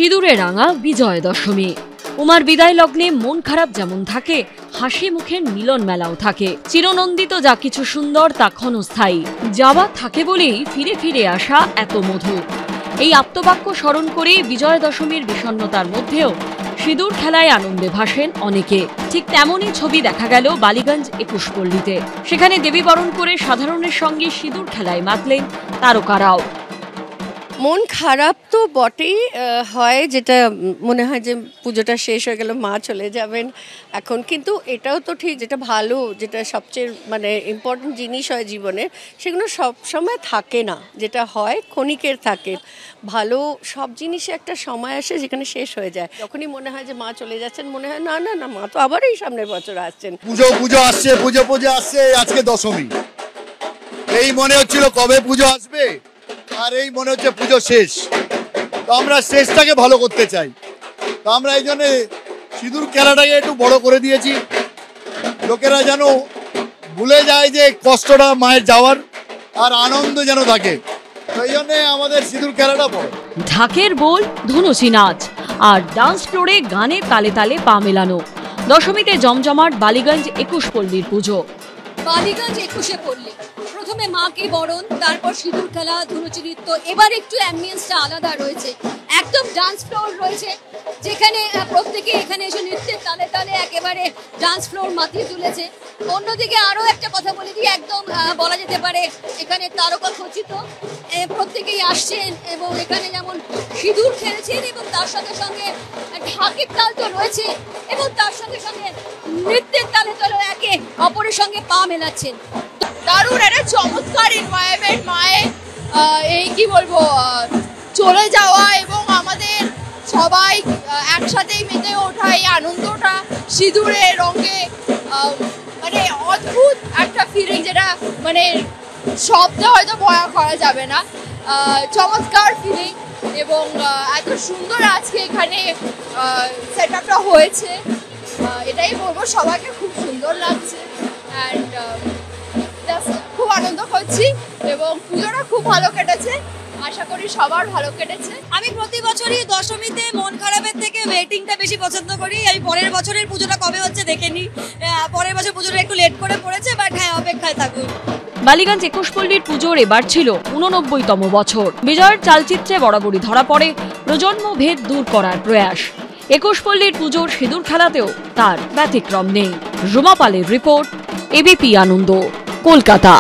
সিঁদুরে রাঙা বিজয় দশমী। উমার বিদায় লগ্নে মন খারাপ যেমন থাকে, হাসি মুখের মিলন মেলাও থাকে। চিরনন্দিত যা কিছু সুন্দর তা ক্ষণস্থায়ী, যাওয়া থাকে বলেই ফিরে ফিরে আসা এত মধুর। এই আপ্তবাক্য স্মরণ করে বিজয় দশমীর বিষণ্ণতার মধ্যেও সিঁদুর খেলায় আনন্দে ভাসেন অনেকে। ঠিক তেমনই ছবি দেখা গেল বালিগঞ্জ ২১ পল্লীতে। সেখানে দেবী বরণ করে সাধারণের সঙ্গে সিঁদুর খেলায় মাতলেন তারকারাও। মন খারাপ তো বটেই হয়, যেটা মনে হয় যে পুজোটা শেষ হয়ে গেল, মা চলে যাবেন এখন। কিন্তু এটাও তো ঠিক, যেটা ভালো, যেটা সবচেয়ে ইম্পর্টেন্ট জিনিস হয় জীবনে, সেগুলো সব সময় থাকে না, যেটা হয় ক্ষণিকের থাকে। ভালো সব জিনিসে একটা সময় আসে যেখানে শেষ হয়ে যায়। যখনই মনে হয় যে মা চলে যাচ্ছেন, মনে হয় না না না, মা তো আবার এই সামনের বছর আসছেন। পুজো আসছে, পুজো আসছে, আজকে দশমী। এই মনে হচ্ছিল কবে পুজো আসবে, আর এই মনে হচ্ছে পুজো শেষ। তো আমরা শেষটাকে ভালো করতে চাই, তো আমরা এই জন্য সিঁদুর খেলাটাকে একটু বড় করে দিয়েছি। লোকেরা যেন ভুলে যায় যে কষ্টটা মায়ের যাওয়ার, আর আনন্দ যেন থাকে। তো এই জন্য আমাদের সিঁদুর খেলাটা বড়। ঢাকের বোল, ধুনুচি নাচ আর ডান্স ফ্লোরে গানে তালে তালে পা মেলানো। দশমীতে জমজমাট বালিগঞ্জ ২১ পল্লীর পুজো। বালিগঞ্জ ২১ পল্লী, প্রথমে মাকে বরণ, তারপর সিঁদুর খেলা, ধুনুচি নৃত্য। এবার একটু অ্যাম্বিয়েন্সটা আলাদা রয়েছে, একদম ডান্স ফ্লোর রয়েছে, যেখানে প্রত্যেকে এখানে এসে নৃত্যের তালে তালে একেবারে ডান্স ফ্লোর মাতিয়ে তুলেছে। অন্যদিকে আরও একটা কথা বলে দিই, একদম বলা যেতে পারে এখানে তারকা খচিত প্রত্যেকেই আসছেন এবং এখানে যেমন সিঁদুর খেলেছেন এবং তার সঙ্গে সঙ্গে ঢাকের তাল তো রয়েছে এবং তার সঙ্গে সঙ্গে নৃত্যের তালে তালে একে অপরের সঙ্গে পা মেলাচ্ছেন। দারুণ একটা চমৎকার এনভায়রনমেন্ট, মায়ের এই কি বলবো চলে যাওয়া এবং আমাদের সবাই একসাথেই মেতে ওঠা, এই আনন্দটা সিঁদুরে রঙে মানে অদ্ভুত একটা ফিলিং, যেটা মানে শব্দে হয়তো বয়ান করা যাবে না। চমৎকার ফিলিং এবং এত সুন্দর আজকে এখানে সেট আপটা হয়েছে, এটাই বলবো, সবাইকে খুব সুন্দর লাগছে অ্যান্ড খুব আনন্দ করছি এবং পুজোটা খুব ভালো কেটেছে। আশা করি সবার ভালো কেটেছে। আমি প্রতি বছরই দশমীতে মন খারাপের থেকে ওয়েটিংটা বেশি পছন্দ করি। আমি পরের বছরের পুজোটা কবে হচ্ছে দেখে নিই, পরের বছর পুজোটা একটু লেট করে পড়েছে, বাট হ্যাঁ, অপেক্ষায় থাকুন। বালিগঞ্জ ২১ পল্লীর পুজোর এবার ছিল ৮৯তম বছর। বিজয়ের চালচিত্রে বরাবরই ধরা পড়ে প্রজন্মভেদ দূর করার প্রয়াস। ২১ পল্লীর পুজোর সিঁদুর খেলাতেও তার ব্যতিক্রম নেই। রুমা পালের রিপোর্ট, এবিপি আনন্দ, কলকাতা।